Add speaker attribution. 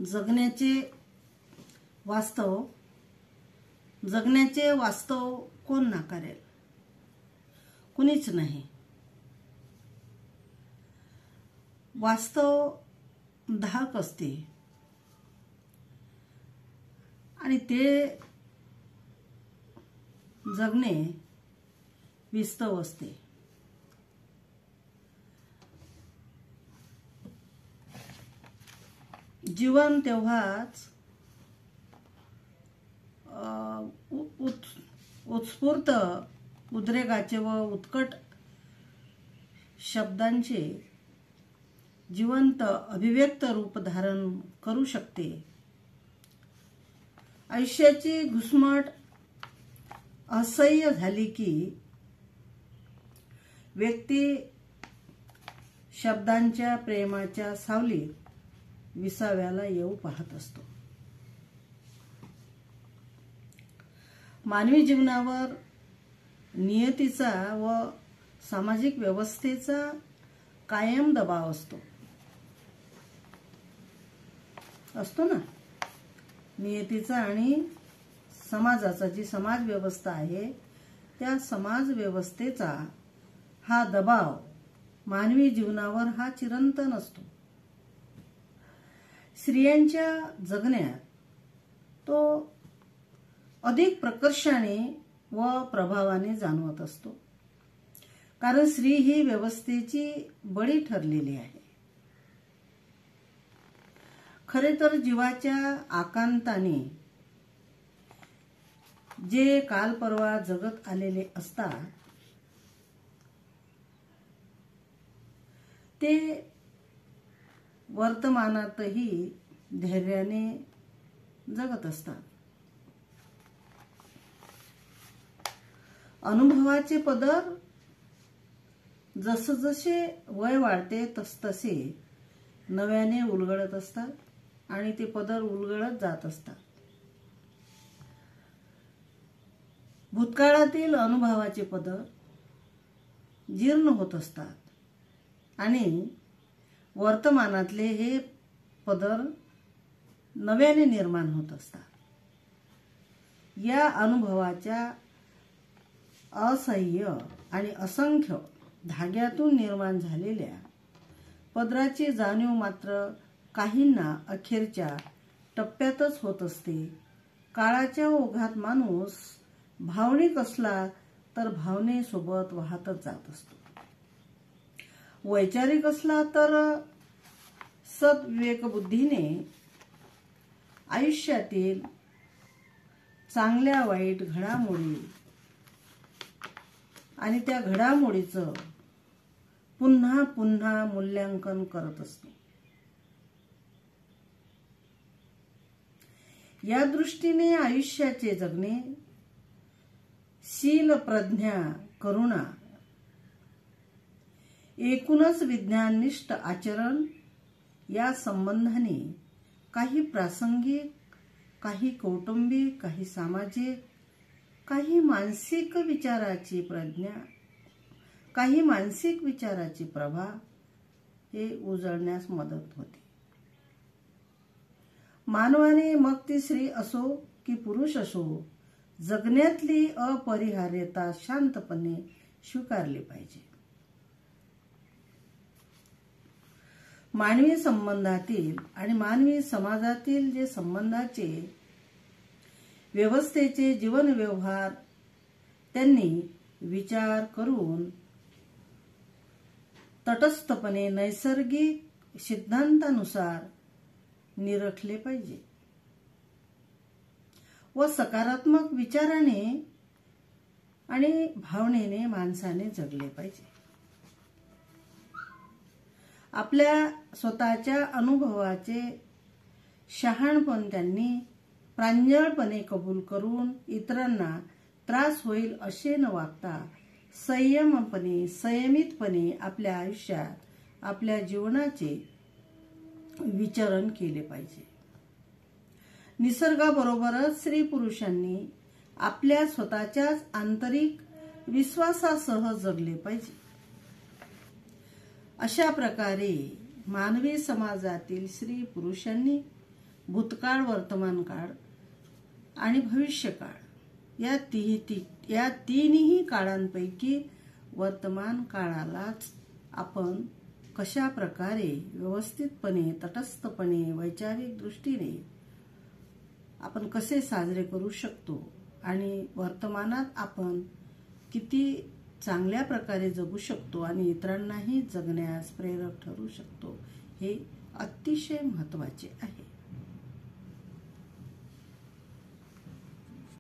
Speaker 1: जगण्याचे वास्तव कोण नाकारेल? कुणीच नाही. वास्तव दाहक असते आणि ते जगणे विस्तव असते. जीवन तेव्हाच उत्स्फूर्त उद्रेकाचे व उत्कट शब्दांचे जिवंत अभिव्यक्त रूप धारण करू शकते. आयुष्याची घुसमट असह्य झाली की व्यक्ती शब्दांच्या प्रेमाच्या सावलीत विसाव्याला येऊ पाहत असतो. मानवी जीवनावर नियतीचा व सामाजिक व्यवस्थेचा कायम दबाव असतो ना. नियतीचा आणि समाजाचा जी समाज व्यवस्था आहे त्या समाज व्यवस्थेचा हा दबाव मानवी जीवनावर हा चिरंतन असतो. स्त्रियांच्या जगण्यात तो अधिक प्रकर्षाने व प्रभावाने जाणवत असतो. कारण स्त्री ही व्यवस्थेची बळी ठरलेली आहे. खरे तर जीवाच्या आकांताने जे काल परवा जगत आलेले असतात ते वर्तमानातही धैर्याने जगत असतात. अनुभवाचे पदर जसजसे वय वाढते तसतसे नव्याने उलगडत असतात आणि ते पदर उलगडत जात असतात. भूतकाळातील अनुभवाचे पदर जीर्ण होत असतात आणि वर्तमानातले हे पदर नव्याने निर्माण होत असतात. या अनुभवाच्या असह्य आणि असंख्य धाग्यातून निर्माण झालेल्या पदराची जाणीव मात्र काहींना अखेरच्या टप्प्यातच होत असते. काळाच्या ओघात माणूस भावनिक असला तर भावनेसोबत वाहतच जात असतो. वैचारिक असला तर सद्विवेकबुद्धीने आयुष्यातील चांगल्या वाईट घडामोडी आणि त्या घडामोडीचं पुन्हा पुन्हा मूल्यांकन करत असतो. या दृष्टीने आयुष्याचे जगणे शील, प्रज्ञा, करुणा, एकूणच विज्ञाननिष्ठ आचरण या संबंधाने काही प्रासंगिक, काही कौटुंबिक, काही सामाजिक, काही मानसिक विचाराची प्रज्ञा, काही मानसिक विचाराची प्रभा हे उजळण्यास मदत होते. मानवाने मग ती स्त्री असो की पुरुष असो जगण्यातली अपरिहार्यता शांतपणे स्वीकारली पाहिजे. मानवी संबंधातील आणि मानवी समाजातील जे संबंधाचे व्यवस्थेचे जीवन व्यवहार त्यांनी विचार करून तटस्थपणे नैसर्गिक सिद्धांतानुसार निरखले पाहिजे व सकारात्मक विचाराने आणि भावनेने माणसाने जगले पाहिजे. आपल्या स्वतःच्या अनुभवाचे शहाणपण त्यांनी प्रांजळपणे कबूल करून इतरांना त्रास होईल असे न वागता संयमितपणे आपल्या आयुष्यात आपल्या जीवनाचे विचरण केले पाहिजे. निसर्गाबरोबरच स्त्री पुरुषांनी आपल्या स्वतःच्याच आंतरिक विश्वासासह जगले पाहिजे. अशा प्रकारे मानवी समाजातील स्त्री पुरुषांनी भूतकाळ, वर्तमान काळ आणि भविष्यकाळ या तिन्ही काळांपैकी वर्तमान काळालाच आपण कशा प्रकारे व्यवस्थितपणे, तटस्थपणे, वैचारिक दृष्टीने आपण कसे साजरे करू शकतो आणि वर्तमानात आपण किती चांगल्या प्रकारे जगू शकतो आणि इतरांनाही जगण्यास प्रेरक ठरू शकतो, हे अतिशय महत्त्वाचे आहे.